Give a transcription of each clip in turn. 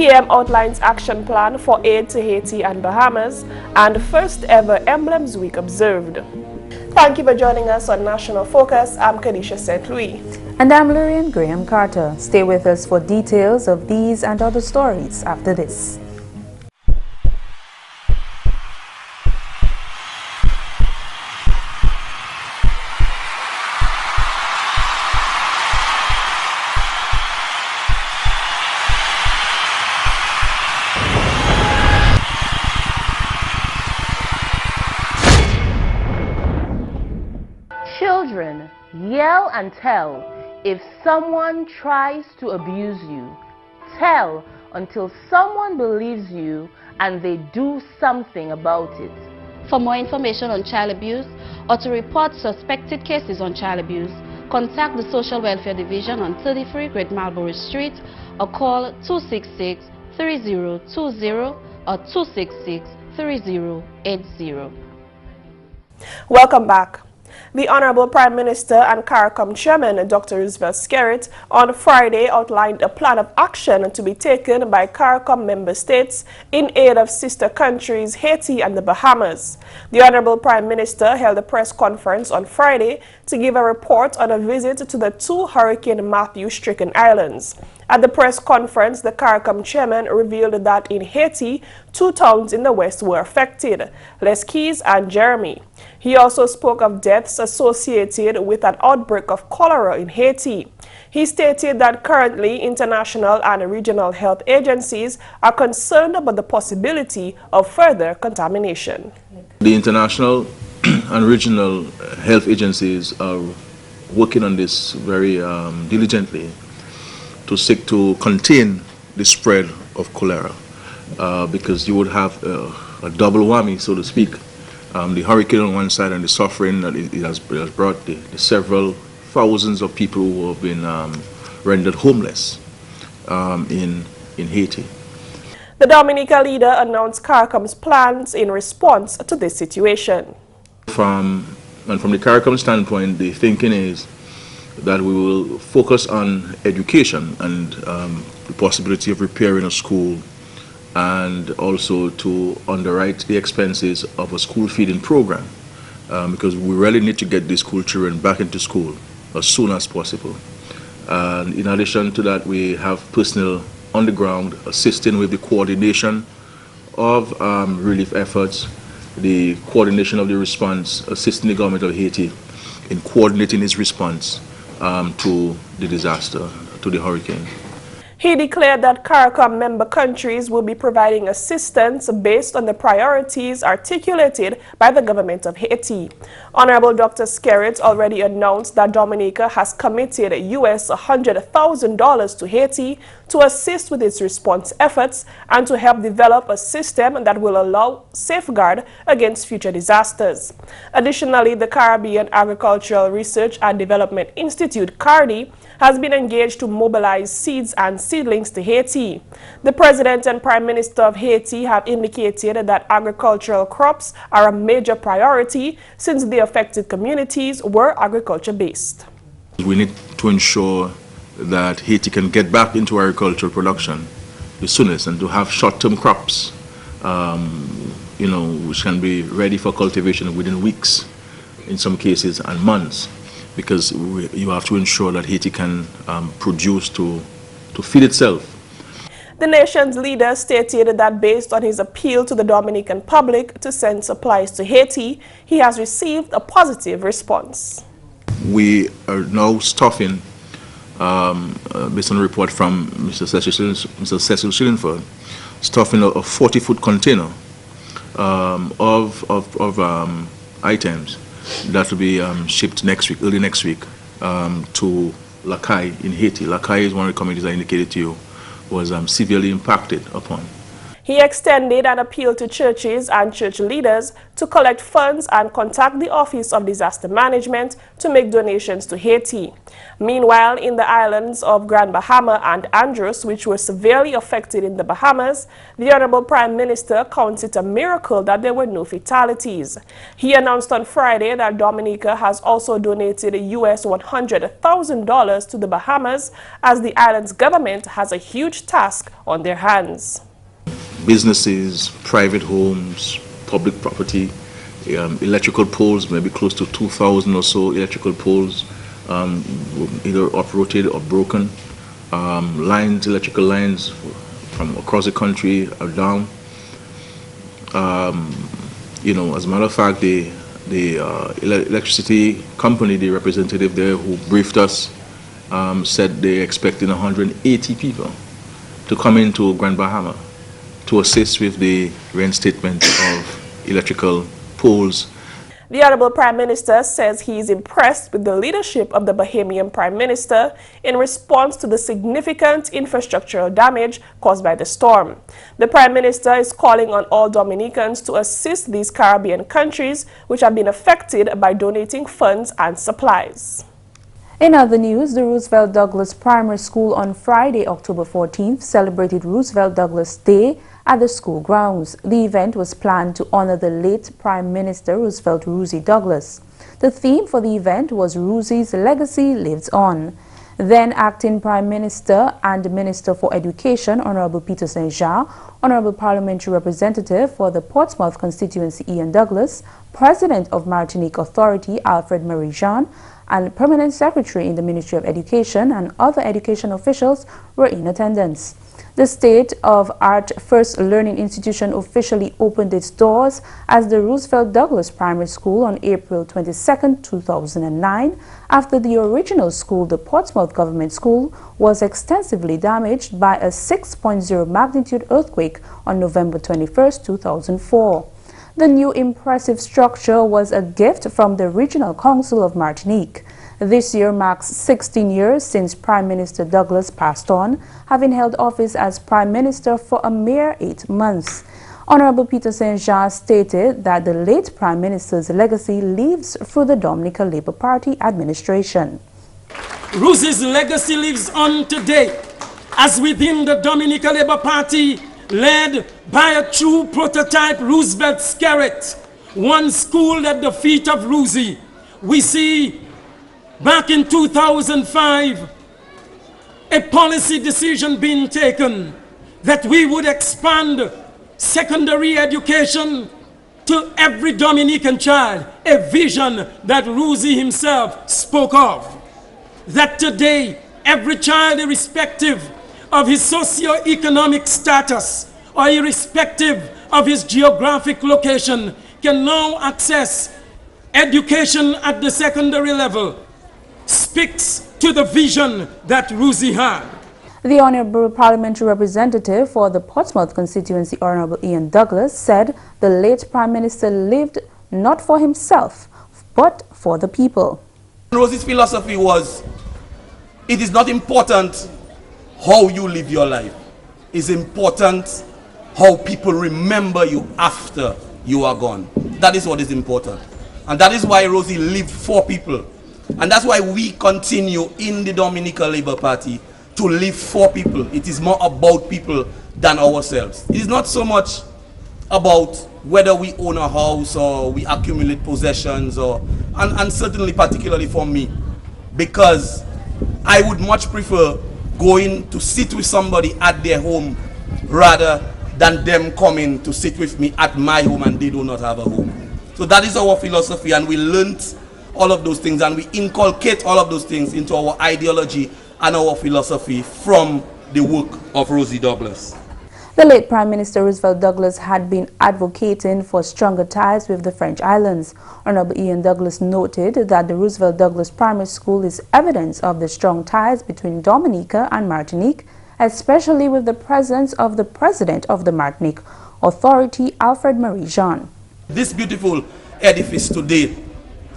PM outlines action plan for aid to Haiti and Bahamas, and first ever Emblems Week observed. Thank you for joining us on National Focus. I'm Kerdisha St. Louis. And I'm Lourianne Graham Carter. Stay with us for details of these and other stories after this. Children, yell and tell. If someone tries to abuse you, tell until someone believes you and they do something about it. For more information on child abuse or to report suspected cases on child abuse, contact the Social Welfare Division on 33 Great Marlborough Street or call 266-3020 or 266-3080. Welcome back. The Honorable Prime Minister and CARICOM Chairman, Dr. Roosevelt Skerrit, on Friday outlined a plan of action to be taken by CARICOM member states in aid of sister countries Haiti and the Bahamas. The Honorable Prime Minister held a press conference on Friday to give a report on a visit to the two Hurricane Matthew-stricken islands. At the press conference, the CARICOM chairman revealed that in Haiti, two towns in the west were affected, Les Keys and Jeremy. He also spoke of deaths associated with an outbreak of cholera in Haiti. He stated that currently international and regional health agencies are concerned about the possibility of further contamination. The international and regional health agencies are working on this very diligently to seek to contain the spread of cholera, because you would have a double whammy, so to speak. The hurricane on one side and the suffering that it has brought the several thousands of people who have been rendered homeless in Haiti. The Dominica leader announced CARICOM's plans in response to this situation. From the CARICOM standpoint, the thinking is that we will focus on education and the possibility of repairing a school, and also to underwrite the expenses of a school feeding program, because we really need to get the school children back into school as soon as possible. And in addition to that, we have personnel on the ground assisting with the coordination of relief efforts, the coordination of the response, assisting the government of Haiti in coordinating its response to the disaster, to the hurricane. He declared that CARICOM member countries will be providing assistance based on the priorities articulated by the government of Haiti. Honorable Dr. Skerrit already announced that Dominica has committed US $100,000 to Haiti to assist with its response efforts and to help develop a system that will allow safeguard against future disasters. Additionally, the Caribbean Agricultural Research and Development Institute, CARDI, has been engaged to mobilize seeds and seedlings to Haiti. The President and Prime Minister of Haiti have indicated that agricultural crops are a major priority since the affected communities were agriculture-based. We need to ensure that Haiti can get back into agricultural production the soonest and to have short-term crops, which can be ready for cultivation within weeks, in some cases, and months, because you have to ensure that Haiti can produce to feed itself. The nation's leader stated that based on his appeal to the Dominican public to send supplies to Haiti, he has received a positive response. We are now stuffing, based on a report from Mr. Cecil Shillingford, stuffing a 40-foot container of items that will be shipped next week, early next week, to Lacaille in Haiti. Lacaille is one of the communities I indicated to you was severely impacted upon. He extended an appeal to churches and church leaders to collect funds and contact the Office of Disaster Management to make donations to Haiti. Meanwhile, in the islands of Grand Bahama and Andros, which were severely affected in the Bahamas, the Honorable Prime Minister counts it a miracle that there were no fatalities. He announced on Friday that Dominica has also donated US $100,000 to the Bahamas as the island's government has a huge task on their hands. Businesses, private homes, public property, electrical poles, maybe close to 2,000 or so electrical poles, either uprooted or broken. Electrical lines from across the country are down. As a matter of fact, the electricity company, the representative there who briefed us, said they're expecting 180 people to come into Grand Bahama to assist with the reinstatement of electrical poles. The Honorable Prime Minister says he is impressed with the leadership of the Bahamian Prime Minister in response to the significant infrastructural damage caused by the storm. The Prime Minister is calling on all Dominicans to assist these Caribbean countries which have been affected by donating funds and supplies. In other news, the Roosevelt Douglas Primary School on Friday, October 14th, celebrated Roosevelt Douglas Day at the school grounds. The event was planned to honor the late Prime Minister Roosevelt Rosie Douglas. The theme for the event was Rosie's Legacy Lives On. Then Acting Prime Minister and Minister for Education, Honorable Peter St. Jean, Honorable Parliamentary Representative for the Portsmouth constituency Ian Douglas, President of Martinique Authority Alfred Marie-Jean, and Permanent Secretary in the Ministry of Education and other education officials were in attendance. The state-of-art First Learning Institution officially opened its doors as the Roosevelt Douglas Primary School on April 22, 2009, after the original school, the Portsmouth Government School, was extensively damaged by a 6.0 magnitude earthquake on November 21, 2004. The new impressive structure was a gift from the Regional Council of Martinique. This year marks 16 years since Prime Minister Douglas passed on, having held office as Prime Minister for a mere 8 months. Honorable Peter St. Jean stated that the late Prime Minister's legacy lives through the Dominica Labour Party administration. Rosie's legacy lives on today, as within the Dominica Labour Party, led by a true prototype Roosevelt Skerritt, one school at the feet of Rosie. We see back in 2005 a policy decision being taken that we would expand secondary education to every Dominican child, a vision that Rosie himself spoke of. That today every child, irrespective of his socio-economic status or irrespective of his geographic location, can now access education at the secondary level, speaks to the vision that Rosie had. The Honorable Parliamentary Representative for the Portsmouth constituency, Honorable Ian Douglas, said the late Prime Minister lived not for himself, but for the people. Rosie's philosophy was, it is not important how you live your life. It's important how people remember you after you are gone. That is what is important. And that is why Rosie lived for people. And that's why we continue in the Dominica Labour Party to live for people. It is more about people than ourselves. It is not so much about whether we own a house or we accumulate possessions, and certainly particularly for me, because I would much prefer going to sit with somebody at their home rather than them coming to sit with me at my home and they do not have a home. So that is our philosophy, and we learnt all of those things and we inculcate all of those things into our ideology and our philosophy from the work of Rosie Douglas. The late Prime Minister Roosevelt Douglas had been advocating for stronger ties with the French islands. Honorable Ian Douglas noted that the Roosevelt Douglas Primary School is evidence of the strong ties between Dominica and Martinique, especially with the presence of the President of the Martinique Authority, Alfred Marie-Jean. This beautiful edifice today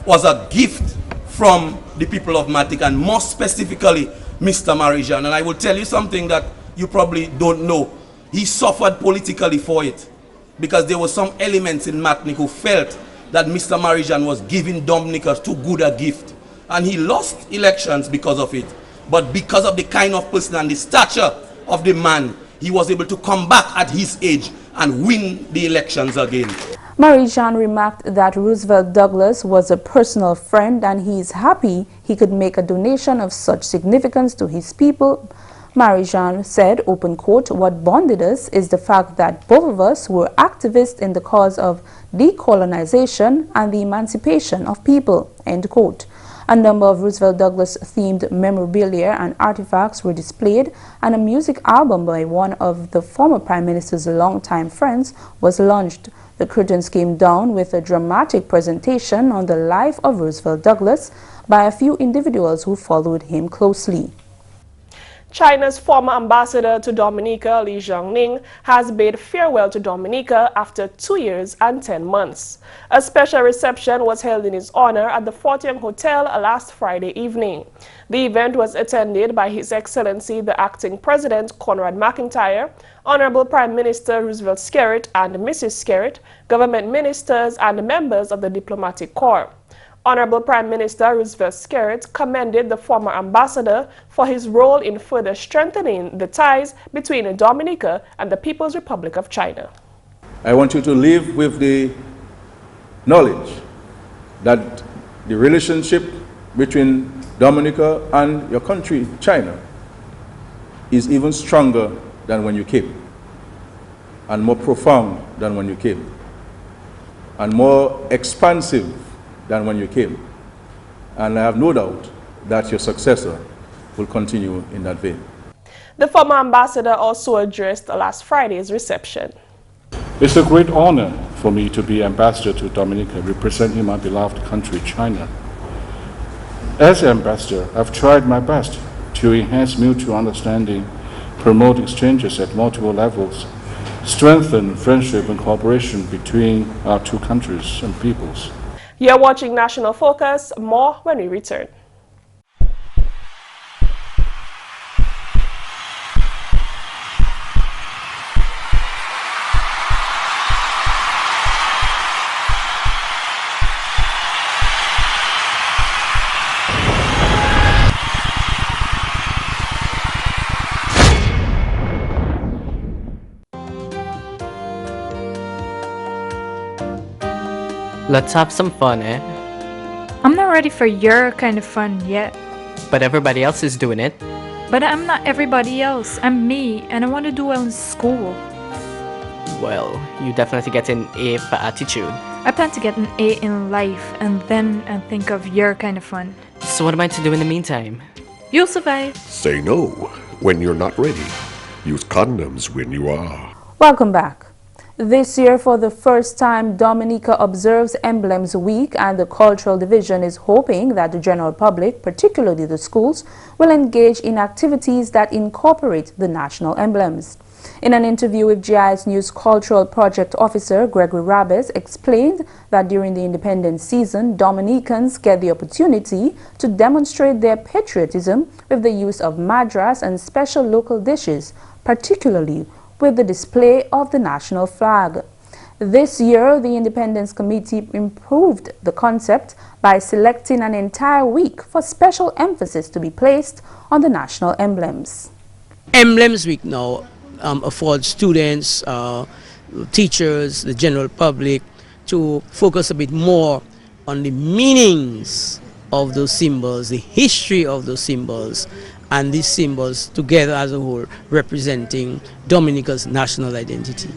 was a gift from the people of Martinique, and more specifically Mr. Marie-Jean. And I will tell you something that you probably don't know. He suffered politically for it because there were some elements in Martinique who felt that Mr. Marijan was giving Dominica too good a gift. And he lost elections because of it. But because of the kind of person and the stature of the man, he was able to come back at his age and win the elections again. Marijan remarked that Roosevelt Douglas was a personal friend and he is happy he could make a donation of such significance to his people. Marijan said, open quote, "What bonded us is the fact that both of us were activists in the cause of decolonization and the emancipation of people," end quote. A number of Roosevelt Douglas themed memorabilia and artifacts were displayed, and a music album by one of the former Prime Minister's longtime friends was launched. The curtains came down with a dramatic presentation on the life of Roosevelt Douglas by a few individuals who followed him closely. China's former ambassador to Dominica, Li Jiangning, has bade farewell to Dominica after 2 years and 10 months. A special reception was held in his honor at the Fort Young Hotel last Friday evening. The event was attended by His Excellency the Acting President Conrad McIntyre, Honorable Prime Minister Roosevelt Skerrit and Mrs. Skerrit, government ministers and members of the diplomatic corps. Honorable Prime Minister Roosevelt Skerrit commended the former ambassador for his role in further strengthening the ties between Dominica and the People's Republic of China. I want you to live with the knowledge that the relationship between Dominica and your country, China, is even stronger than when you came, and more profound than when you came, and more expansive than when you came. And I have no doubt that your successor will continue in that vein. The former ambassador also addressed last Friday's reception. It's a great honor for me to be ambassador to Dominica, representing my beloved country, China. As ambassador, I've tried my best to enhance mutual understanding, promote exchanges at multiple levels, strengthen friendship and cooperation between our two countries and peoples. You're watching National Focus. More when we return. Let's have some fun, eh? I'm not ready for your kind of fun yet. But everybody else is doing it. But I'm not everybody else. I'm me, and I want to do well in school. Well, you definitely get an A for attitude. I plan to get an A in life, and then I'll think of your kind of fun. So what am I to do in the meantime? You'll survive. Say no when you're not ready. Use condoms when you are. Welcome back. This year, for the first time, Dominica observes Emblems Week, and the Cultural Division is hoping that the general public, particularly the schools, will engage in activities that incorporate the national emblems. In an interview with GIS News Cultural Project Officer Gregory Rabes explained that during the independence season, Dominicans get the opportunity to demonstrate their patriotism with the use of madras and special local dishes, particularly with the display of the national flag. This year, the Independence Committee improved the concept by selecting an entire week for special emphasis to be placed on the national emblems. Emblems Week now affords students, teachers, the general public to focus a bit more on the meanings of those symbols, the history of those symbols, and these symbols together as a whole representing Dominica's national identity.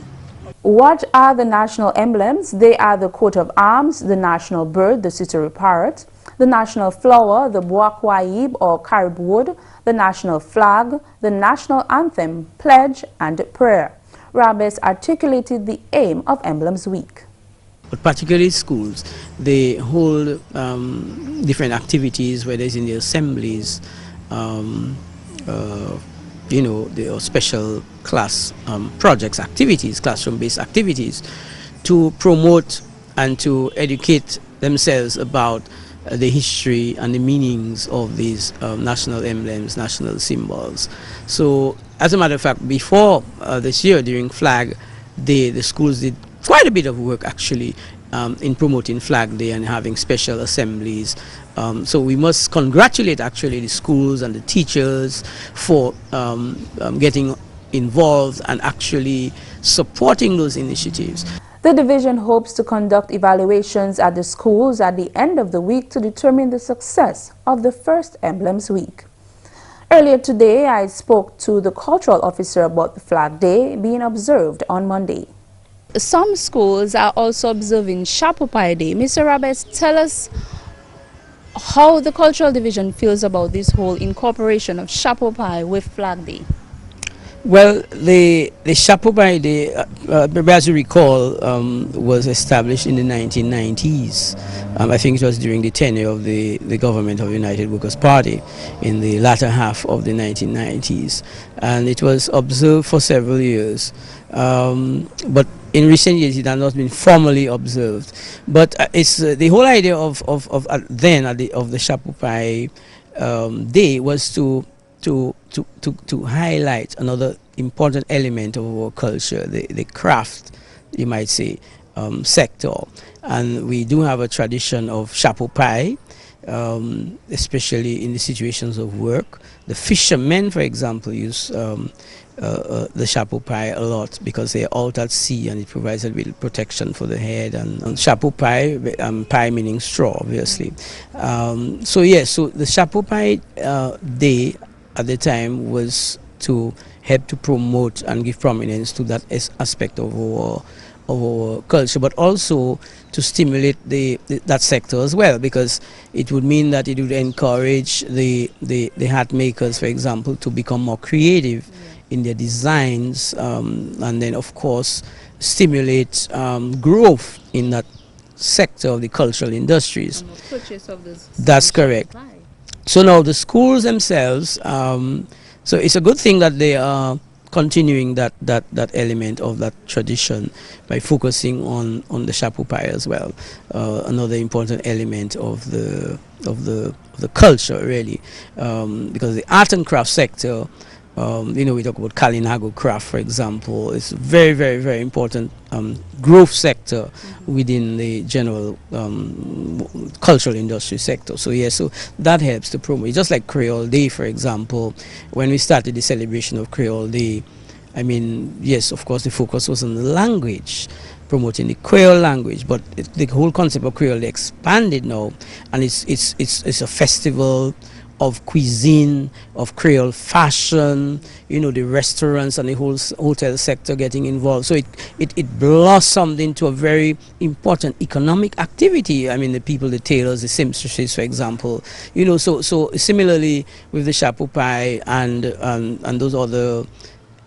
What are the national emblems? They are the coat of arms, the national bird, the Siteri parrot, the national flower, the bois or carib wood, the national flag, the national anthem, pledge, and prayer. Rabes articulated the aim of Emblems Week. But particularly schools, they hold different activities, whether it's in the assemblies, you know, the special class projects, activities, classroom-based activities, to promote and to educate themselves about the history and the meanings of these national emblems, national symbols. So as a matter of fact, before this year, during Flag Day, the schools did quite a bit of work actually in promoting Flag Day and having special assemblies. So we must congratulate actually the schools and the teachers for getting involved and actually supporting those initiatives. The division hopes to conduct evaluations at the schools at the end of the week to determine the success of the first Emblems Week. Earlier today, I spoke to the cultural officer about the Flag Day being observed on Monday. Some schools are also observing Shapopai Day. Mr. Roberts, tell us how the cultural division feels about this whole incorporation of Shapopai with Flag Day. Well, the Shapopai Day, as you recall, was established in the 1990s. I think it was during the tenure of the government of the United Workers' Party in the latter half of the 1990s. And it was observed for several years. But in recent years, it has not been formally observed. But it's the whole idea of the Shapopai Day was to highlight another important element of our culture, the craft, you might say, sector. And we do have a tradition of Shapopai, especially in the situations of work. The fishermen, for example, use the Shapopai a lot because they are out at sea and it provides a little protection for the head. And Shapopai, pai meaning straw, obviously. So yes, so the Shapopai Day at the time was to help to promote and give prominence to that aspect of our culture, but also to stimulate that sector as well, because it would mean that it would encourage the hat makers, for example, to become more creative in their designs, and then of course stimulate growth in that sector of the cultural industries. And the purchase of this. That's correct. Supply. So now the schools themselves, so it's a good thing that they are continuing that element of that tradition by focusing on the Shapopai as well. Another important element of the culture, really, because the art and craft sector, you know, we talk about Kalinago craft, for example. It's a very, very, very important growth sector within the general cultural industry sector. So yes, so that helps to promote. Just like Creole Day, for example, when we started the celebration of Creole Day, I mean, yes, of course, the focus was on the language, promoting the Creole language, but the whole concept of Creole Day expanded now, and it's a festival of cuisine, of Creole fashion, you know, the restaurants and the whole hotel sector getting involved. So it blossomed into a very important economic activity. I mean, the people, the tailors, the seamstresses, for example, you know, so similarly with the Shapopai and those other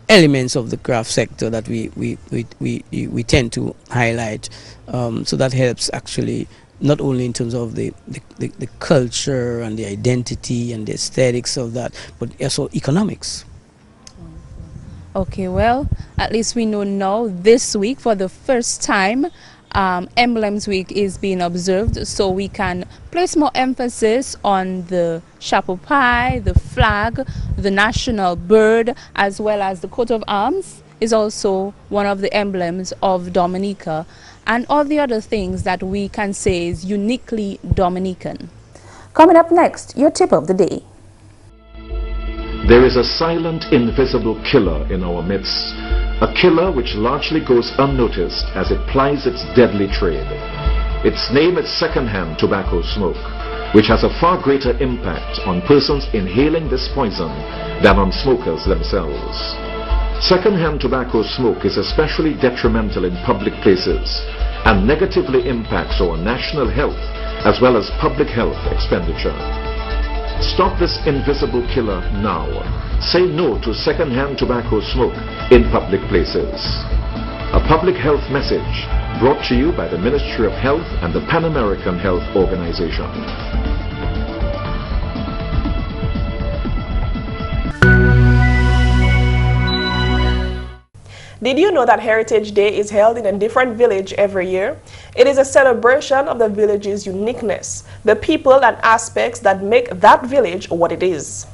elements of the craft sector that we tend to highlight. So that helps actually, not only in terms of the culture and the identity and the aesthetics of that, but also economics. Okay, well, at least we know now this week for the first time Emblems Week is being observed, so we can place more emphasis on the Shapopai, the flag, the national bird, as well as the coat of arms is also one of the emblems of Dominica, and all the other things that we can say is uniquely Dominican. Coming up next, your tip of the day. There is a silent, invisible killer in our midst, a killer which largely goes unnoticed as it plies its deadly trade. Its name is second-hand tobacco smoke, which has a far greater impact on persons inhaling this poison than on smokers themselves. Second-hand tobacco smoke is especially detrimental in public places and negatively impacts our national health as well as public health expenditure. Stop this invisible killer now. Say no to second-hand tobacco smoke in public places. A public health message brought to you by the Ministry of Health and the Pan American Health Organization. Did you know that Heritage Day is held in a different village every year? It is a celebration of the village's uniqueness, the people and aspects that make that village what it is.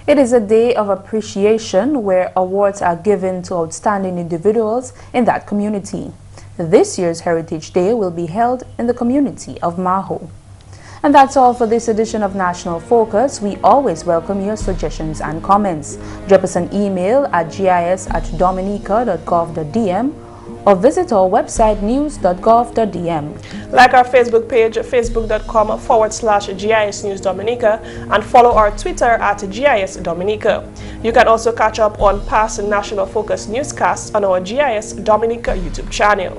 It is a day of appreciation where awards are given to outstanding individuals in that community. This year's Heritage Day will be held in the community of Maho. And that's all for this edition of National Focus. We always welcome your suggestions and comments. Drop us an email at gis@dominica.gov.dm or visit our website news.gov.dm. Like our Facebook page, facebook.com/GIS News Dominica, and follow our Twitter at GIS Dominica. You can also catch up on past National Focus newscasts on our GIS Dominica YouTube channel.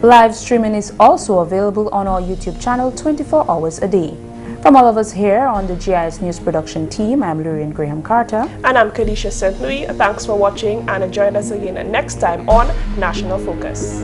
Live streaming is also available on our YouTube channel 24 hours a day. From all of us here on the GIS News production team, I'm Lourianne Graham Carter. And I'm Kerdisha St. Louis. Thanks for watching and join us again next time on National Focus.